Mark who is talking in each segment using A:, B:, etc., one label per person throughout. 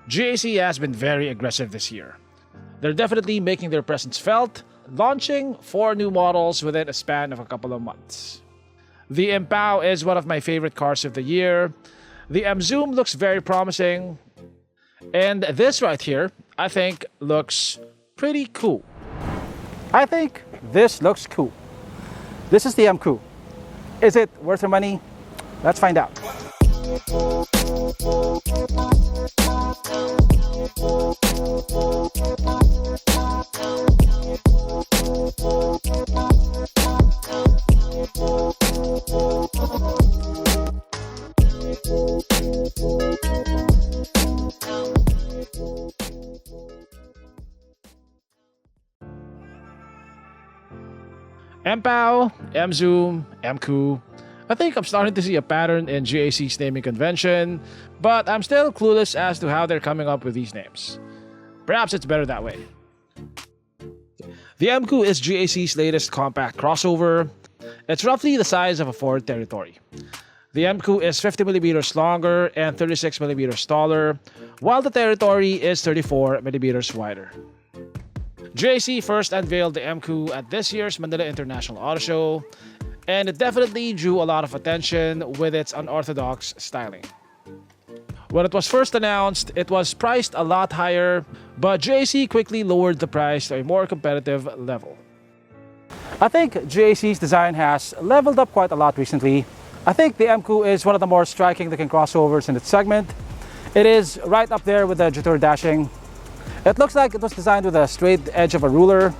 A: GAC has been very aggressive this year. They're definitely making their presence felt, launching 4 new models within a span of a couple of months. The Emkoo is one of my favorite cars of the year. The Zoom looks very promising. And this right here, I think, looks pretty cool.
B: I think this looks cool. This is the Emkoo. Is it worth your money? Let's find out.
A: Emkoo, Zoom, Emkoo. I think I'm starting to see a pattern in GAC's naming convention, but I'm still clueless as to how they're coming up with these names. Perhaps it's better that way. The Emkoo is GAC's latest compact crossover. It's roughly the size of a Ford Territory. The Emkoo is 50mm longer and 36mm taller, while the Territory is 34mm wider. GAC first unveiled the Emkoo at this year's Manila International Auto Show, and it definitely drew a lot of attention with its unorthodox styling. When it was first announced, it was priced a lot higher, but GAC quickly lowered the price to a more competitive level.
B: I think GAC's design has leveled up quite a lot recently. I think the Emkoo is one of the more striking-looking crossovers in its segment. It is right up there with the Jetour dashing. It looks like it was designed with a straight edge of a ruler.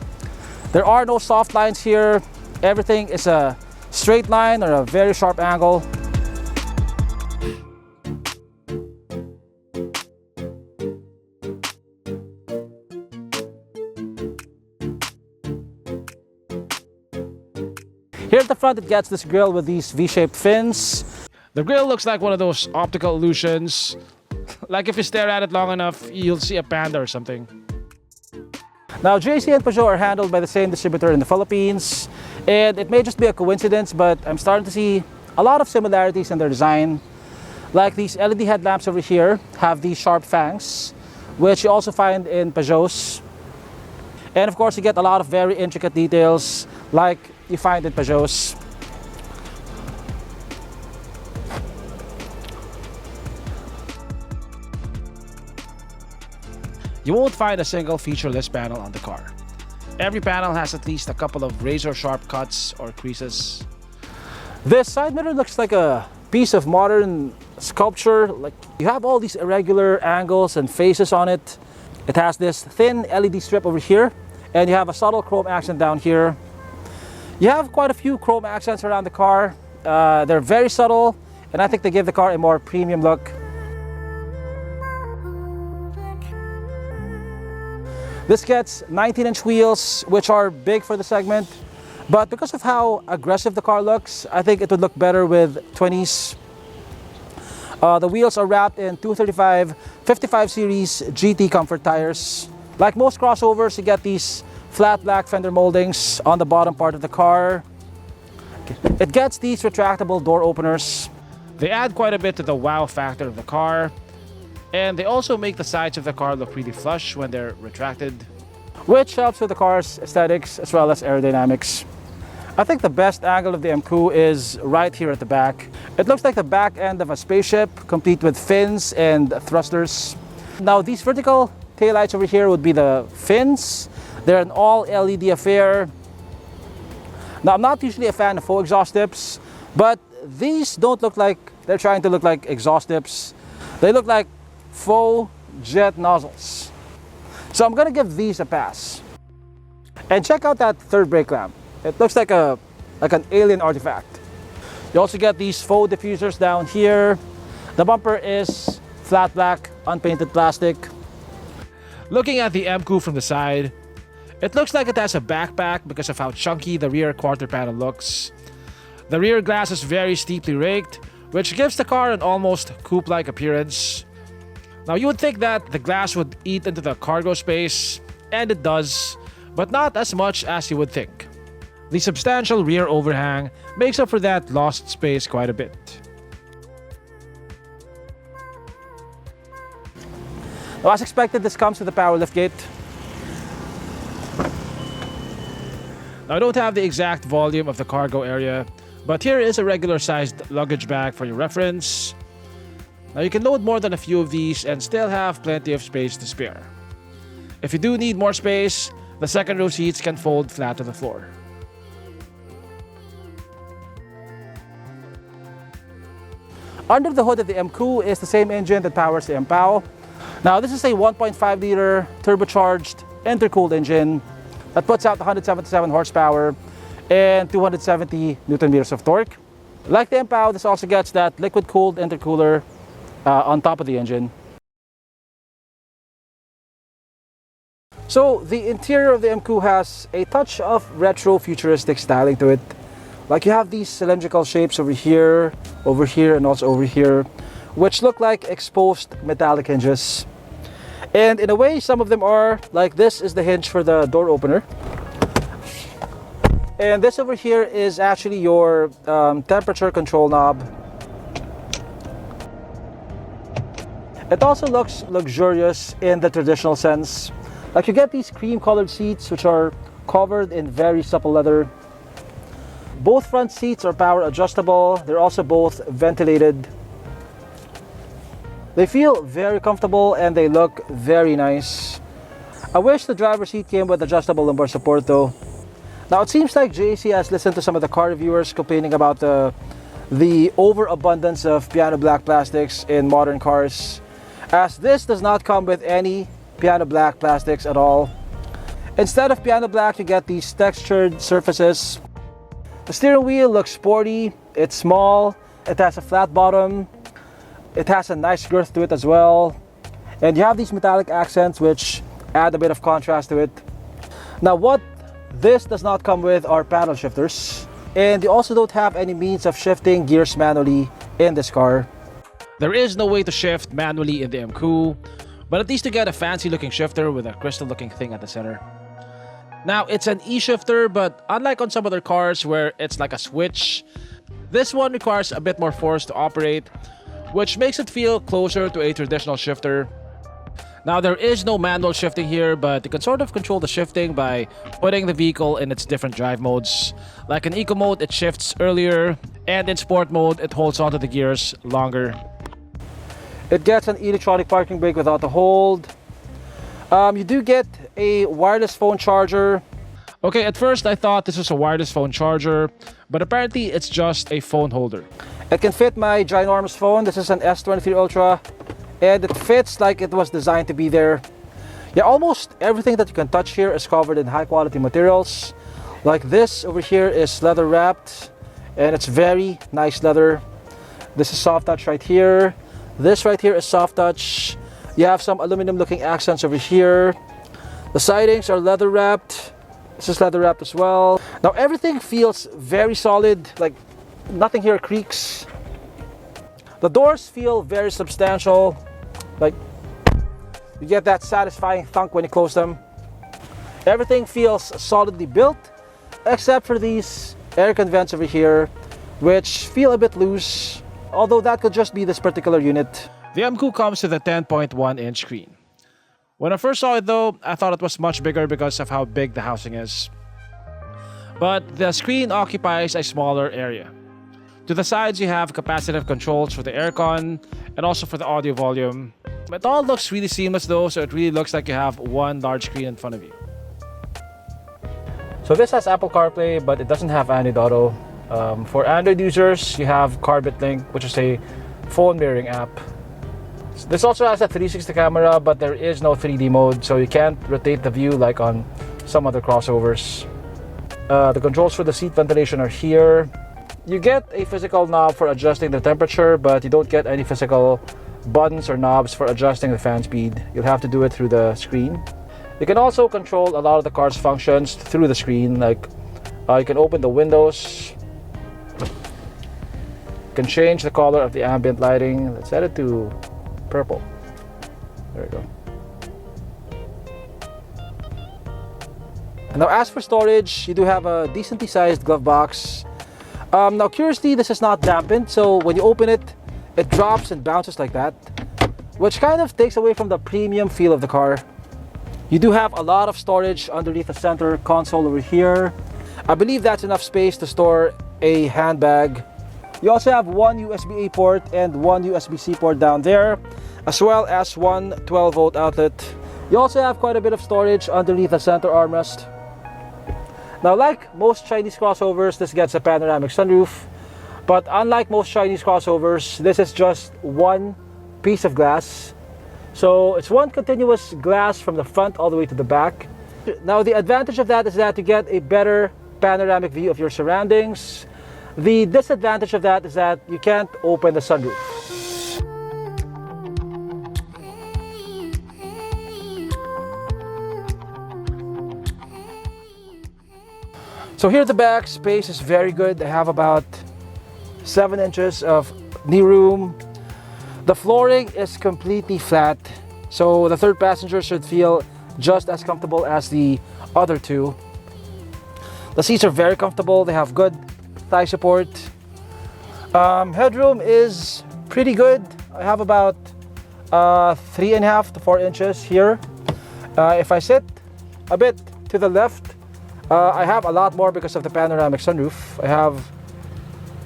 B: There are no soft lines here. Everything is a straight line or a very sharp angle. Here at the front, it gets this grille with these V-shaped fins.
A: The grille looks like one of those optical illusions. Like if you stare at it long enough, you'll see a panda or something.
B: Now, GAC and Peugeot are handled by the same distributor in the Philippines, and it may just be a coincidence, but I'm starting to see a lot of similarities in their design. Like these LED headlamps over here have these sharp fangs, which you also find in Peugeot's. And of course, you get a lot of very intricate details like you find in Peugeot's.
A: You won't find a single featureless panel on the car. Every panel has at least a couple of razor-sharp cuts or creases.
B: This side mirror looks like a piece of modern sculpture. Like you have all these irregular angles and faces on it. It has this thin LED strip over here, and you have a subtle chrome accent down here. You have quite a few chrome accents around the car. They're very subtle, and I think they give the car a more premium look. This gets 19-inch wheels, which are big for the segment, but because of how aggressive the car looks, I think it would look better with 20s. The wheels are wrapped in 235 55 series GT Comfort tires. Like most crossovers, you get these flat black fender moldings on the bottom part of the car. It gets these retractable door openers.
A: They add quite a bit to the wow factor of the car, and they also make the sides of the car look really flush when they're retracted,
B: which helps with the car's aesthetics as well as aerodynamics. I think the best angle of the Emkoo is right here at the back. It looks like the back end of a spaceship, complete with fins and thrusters. Now, these vertical taillights over here would be the fins. They're an all LED affair. Now, I'm not usually a fan of faux exhaust tips, but these don't look like they're trying to look like exhaust tips. They look like faux jet nozzles. So I'm gonna give these a pass. And check out that third brake lamp. It looks like an alien artifact. You also get these faux diffusers down here. The bumper is flat black, unpainted plastic.
A: Looking at the Emkoo from the side, it looks like it has a backpack because of how chunky the rear quarter panel looks. The rear glass is very steeply raked, which gives the car an almost coupe-like appearance. Now, you would think that the glass would eat into the cargo space, and it does, but not as much as you would think. The substantial rear overhang makes up for that lost space quite a bit.
B: Now, as expected, this comes with a power liftgate.
A: Now, I don't have the exact volume of the cargo area, but here is a regular sized luggage bag for your reference. Now, you can load more than a few of these and still have plenty of space to spare. If you do need more space, the second row seats can fold flat to the floor.
B: Under the hood of the Emkoo is the same engine that powers the Empow. Now, this is a 1.5 liter turbocharged intercooled engine that puts out 177 horsepower and 270 Newton meters of torque. Like the Empow, this also gets that liquid-cooled intercooler on top of the engine. So the interior of the Emkoo has a touch of retro futuristic styling to it. Like you have these cylindrical shapes over here, and also over here, which look like exposed metallic hinges. And in a way, some of them are, like this is the hinge for the door opener. And this over here is actually your temperature control knob. It also looks luxurious in the traditional sense. Like you get these cream colored seats which are covered in very supple leather. Both front seats are power adjustable. They're also both ventilated. They feel very comfortable and they look very nice. I wish the driver's seat came with adjustable lumbar support though. Now it seems like GAC has listened to some of the car reviewers complaining about the overabundance of piano black plastics in modern cars, as this does not come with any piano black plastics at all. Instead of piano black, you get these textured surfaces. The steering wheel looks sporty, it's small, it has a flat bottom, it has a nice girth to it as well, and you have these metallic accents which add a bit of contrast to it. Now what this does not come with are paddle shifters, and you also don't have any means of shifting gears manually in this car.
A: There is no way to shift manually in the Emkoo, but at least you get a fancy looking shifter with a crystal looking thing at the center. Now, it's an e-shifter, but unlike on some other cars where it's like a switch, this one requires a bit more force to operate, which makes it feel closer to a traditional shifter. Now, there is no manual shifting here, but you can sort of control the shifting by putting the vehicle in its different drive modes. Like in Eco mode, it shifts earlier, and in Sport mode, it holds onto the gears longer.
B: It gets an electronic parking brake without the hold. You do get a wireless phone charger.
A: Okay, at first I thought this was a wireless phone charger, but apparently it's just a phone holder.
B: It can fit my ginormous phone. This is an S23 Ultra, and it fits like it was designed to be there. Yeah, almost everything that you can touch here is covered in high quality materials. Like this over here is leather wrapped, and it's very nice leather. This is soft touch right here. This right here is soft touch. You have some aluminum looking accents over here. The sidings are leather wrapped. This is leather wrapped as well. Now everything feels very solid, like nothing here creaks. The doors feel very substantial, like you get that satisfying thunk when you close them. Everything feels solidly built, except for these air con vents over here, which feel a bit loose, although that could just be this particular unit.
A: The Emkoo comes with a 10.1-inch screen. When I first saw it though, I thought it was much bigger because of how big the housing is. But the screen occupies a smaller area. To the sides you have capacitive controls for the aircon and also for the audio volume. It all looks really seamless though, so it really looks like you have one large screen in front of you.
B: So this has Apple CarPlay, but it doesn't have Android Auto. For Android users, you have Carbit Link, which is a phone mirroring app. This also has a 360 camera, but there is no 3D mode, so you can't rotate the view like on some other crossovers. The controls for the seat ventilation are here. You get a physical knob for adjusting the temperature, but you don't get any physical buttons or knobs for adjusting the fan speed. You'll have to do it through the screen. You can also control a lot of the car's functions through the screen, like you can open the windows. You can change the color of the ambient lighting. Let's set it to purple. There we go. And now as for storage, you do have a decently sized glove box. Now curiously, this is not dampened, so when you open it, it drops and bounces like that. which kind of takes away from the premium feel of the car. You do have a lot of storage underneath the center console over here. I believe that's enough space to store a handbag. You also have one USB-A port and one USB-C port down there, as well as one 12-volt outlet. You also have quite a bit of storage underneath the center armrest. Now, like most Chinese crossovers, this gets a panoramic sunroof, but unlike most Chinese crossovers, this is just one piece of glass. So it's one continuous glass from the front all the way to the back. Now, the advantage of that is that you get a better panoramic view of your surroundings. The disadvantage of that is that you can't open the sunroof. So here at the back, space is very good. I have about 7 inches of knee room. The flooring is completely flat, so the third passenger should feel just as comfortable as the other two. The seats are very comfortable. They have good thigh support. Headroom is pretty good. I have about 3.5 to 4 inches here. If I sit a bit to the left, I have a lot more because of the panoramic sunroof. I have,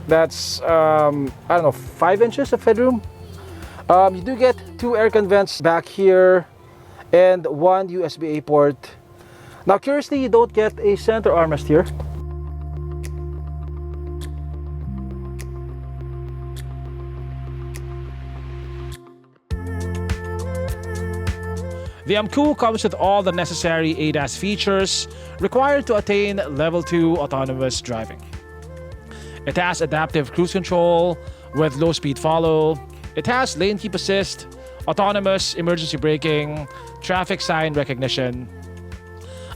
B: that's, I don't know, 5 inches of headroom. You do get 2 aircon vents back here and one USB-A port. Now, curiously, you don't get a center armrest here.
A: The Emkoo comes with all the necessary ADAS features required to attain Level 2 autonomous driving. It has adaptive cruise control with low-speed follow. It has lane keep assist, autonomous emergency braking, traffic sign recognition.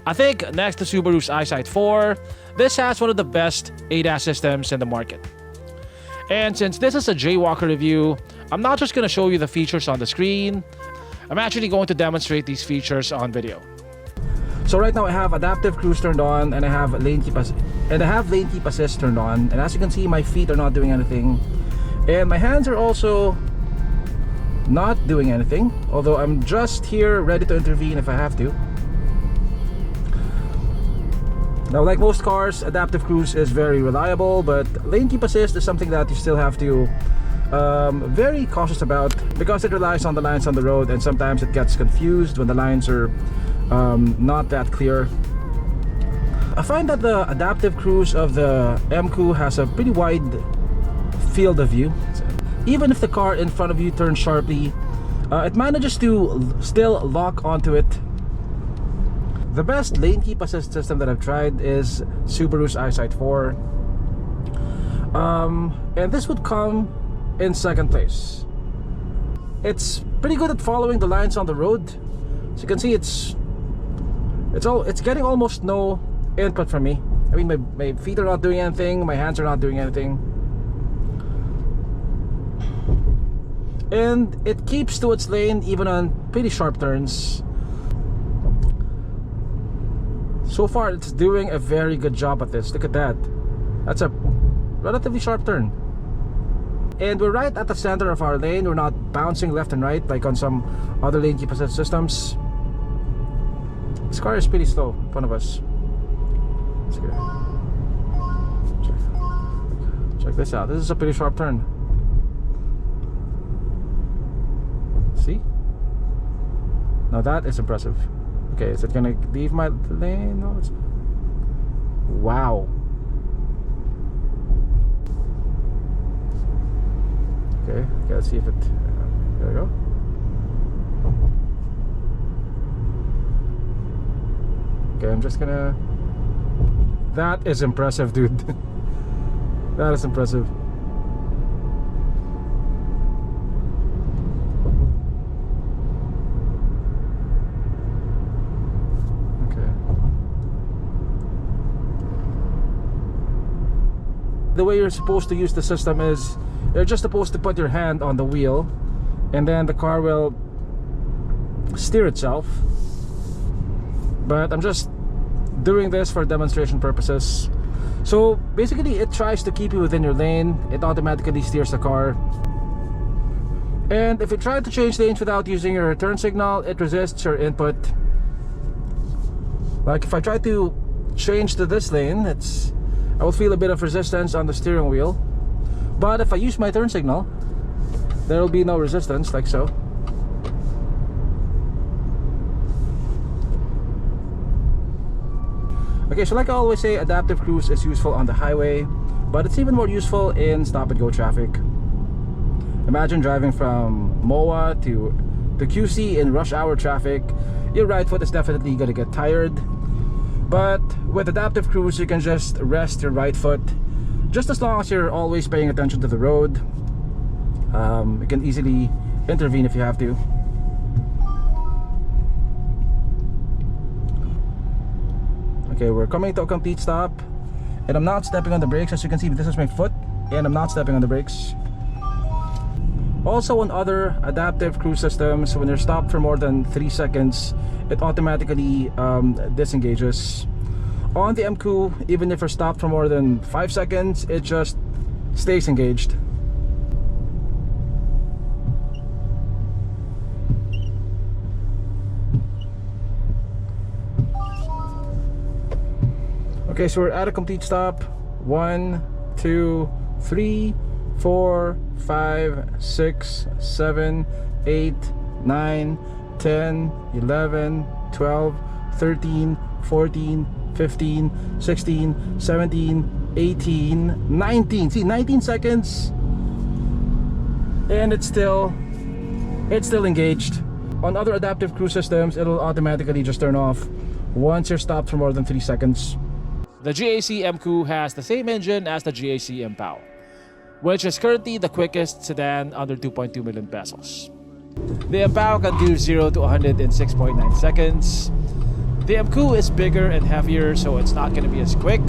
A: I think next to Subaru's EyeSight 4, this has one of the best ADAS systems in the market. And since this is a Jaywalker review, I'm not just going to show you the features on the screen. I'm actually going to demonstrate these features on video.
B: So right now I have adaptive cruise turned on, and I have lane keep assist turned on. And as you can see, my feet are not doing anything, and my hands are also not doing anything. Although I'm just here ready to intervene if I have to. Now, like most cars, adaptive cruise is very reliable, but lane keep assist is something that you still have to very cautious about, because it relies on the lines on the road, and sometimes it gets confused when the lines are not that clear. I find that the adaptive cruise of the Emkoo has a pretty wide field of view. Even if the car in front of you turns sharply, it manages to still lock onto it. The best lane keep assist system that I've tried is Subaru's EyeSight 4, and this would come in second place. It's pretty good at following the lines on the road. As you can see, it's getting almost no input from me. I mean, my feet are not doing anything, my hands are not doing anything, and it keeps to its lane even on pretty sharp turns. So far, it's doing a very good job at this. Look at that. That's a relatively sharp turn. And we're right at the center of our lane. We're not bouncing left and right like on some other lane keep assist systems. This car is pretty slow in front of us. Check this out. This is a pretty sharp turn. See? Now that is impressive. Okay, is it gonna leave my lane? No, it's... Wow. Okay, let's see if it... there we go. Okay, I'm just gonna... That is impressive, dude. That is impressive. The way you're supposed to use the system is you're just supposed to put your hand on the wheel, and then the car will steer itself. But I'm just doing this for demonstration purposes. So basically, it tries to keep you within your lane. It automatically steers the car. And if you try to change lanes without using your turn signal, it resists your input. Like if I try to change to this lane, I will feel a bit of resistance on the steering wheel. But if I use my turn signal, there will be no resistance, like so. Okay, so like I always say, adaptive cruise is useful on the highway, but it's even more useful in stop-and-go traffic. Imagine driving from MOA to QC in rush hour traffic. Your right foot is definitely gonna get tired. But with adaptive cruise, you can just rest your right foot, just as long as you're always paying attention to the road. You can easily intervene if you have to. Okay, we're coming to a complete stop, and I'm not stepping on the brakes. As you can see, this is my foot, and I'm not stepping on the brakes. Also, on other adaptive cruise systems, when you're stopped for more than 3 seconds, it automatically disengages. On the Emkoo, even if you're stopped for more than 5 seconds, it just stays engaged. Okay, so we're at a complete stop. 1, 2, 3, 4, 5, 6, 7, 8, 9, 10, 11, 12, 13, 14, 15, 16, 17, 18, 19. See, 19 seconds, and it's still engaged. On other adaptive cruise systems, it'll automatically just turn off once you're stopped for more than 3 seconds.
A: The GAC Emkoo has the same engine as the GAC Emkoo, which is currently the quickest sedan under 2.2 million pesos. The Emkoo can do 0 to 100 in 6.9 seconds. The Emkoo is bigger and heavier, so it's not going to be as quick,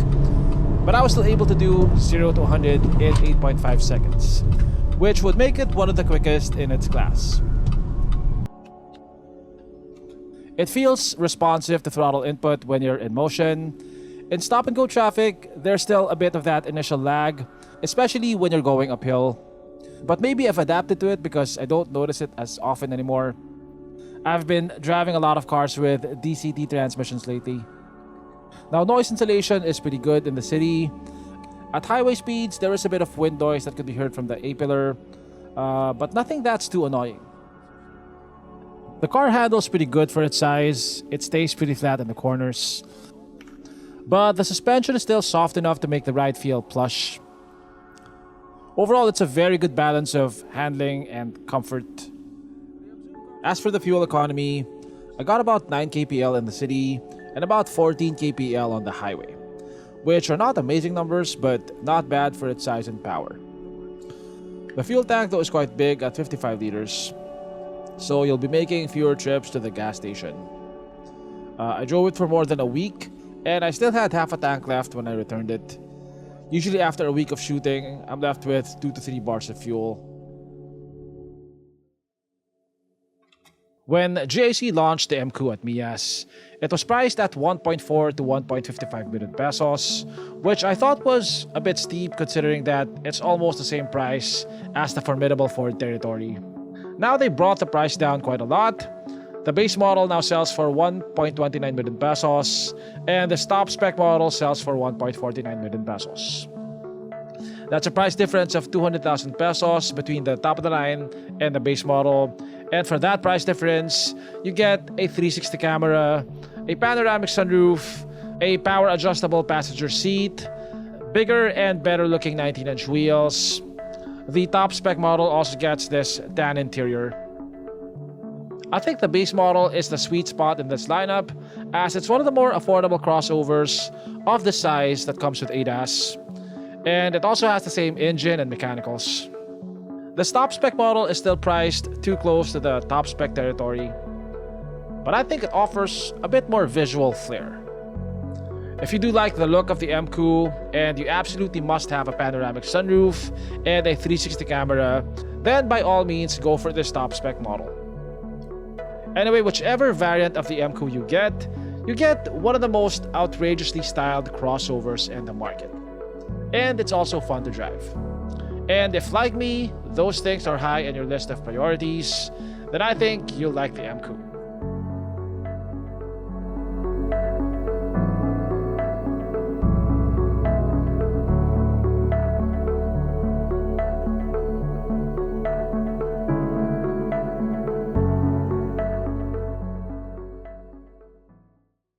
A: but I was still able to do 0 to 100 in 8.5 seconds, which would make it one of the quickest in its class. It feels responsive to throttle input when you're in motion. In stop-and-go traffic, there's still a bit of that initial lag, especially when you're going uphill. But maybe I've adapted to it because I don't notice it as often anymore. I've been driving a lot of cars with DCT transmissions lately. Now, noise insulation is pretty good in the city. At highway speeds, there is a bit of wind noise that could be heard from the A-pillar, but nothing that's too annoying. The car handles pretty good for its size. It stays pretty flat in the corners. But the suspension is still soft enough to make the ride feel plush. Overall, it's a very good balance of handling and comfort. As for the fuel economy, I got about 9 kpl in the city and about 14 kpl on the highway, which are not amazing numbers, but not bad for its size and power. The fuel tank though is quite big at 55 liters, so you'll be making fewer trips to the gas station. I drove it for more than a week, and I still had half a tank left when I returned it. Usually after a week of shooting, I'm left with 2 to 3 bars of fuel. When GAC launched the Emkoo at MIAS, it was priced at 1.4 to 1.55 million pesos, which I thought was a bit steep considering that it's almost the same price as the formidable Ford Territory. Now they brought the price down quite a lot. The base model now sells for 1.29 million pesos, and the top spec model sells for 1.49 million pesos. That's a price difference of 200,000 pesos between the top of the line and the base model. And for that price difference, you get a 360 camera, a panoramic sunroof, a power adjustable passenger seat, bigger and better looking 19-inch wheels. The top spec model also gets this tan interior. I think the base model is the sweet spot in this lineup, as it's one of the more affordable crossovers of the size that comes with ADAS, and it also has the same engine and mechanicals. The top spec model is still priced too close to the top spec Territory, but I think it offers a bit more visual flair. If you do like the look of the Emkoo and you absolutely must have a panoramic sunroof and a 360 camera, then by all means go for this top spec model. Anyway, whichever variant of the Emkoo you get one of the most outrageously styled crossovers in the market. And it's also fun to drive. And if, like me, those things are high on your list of priorities, then I think you'll like the Emkoo.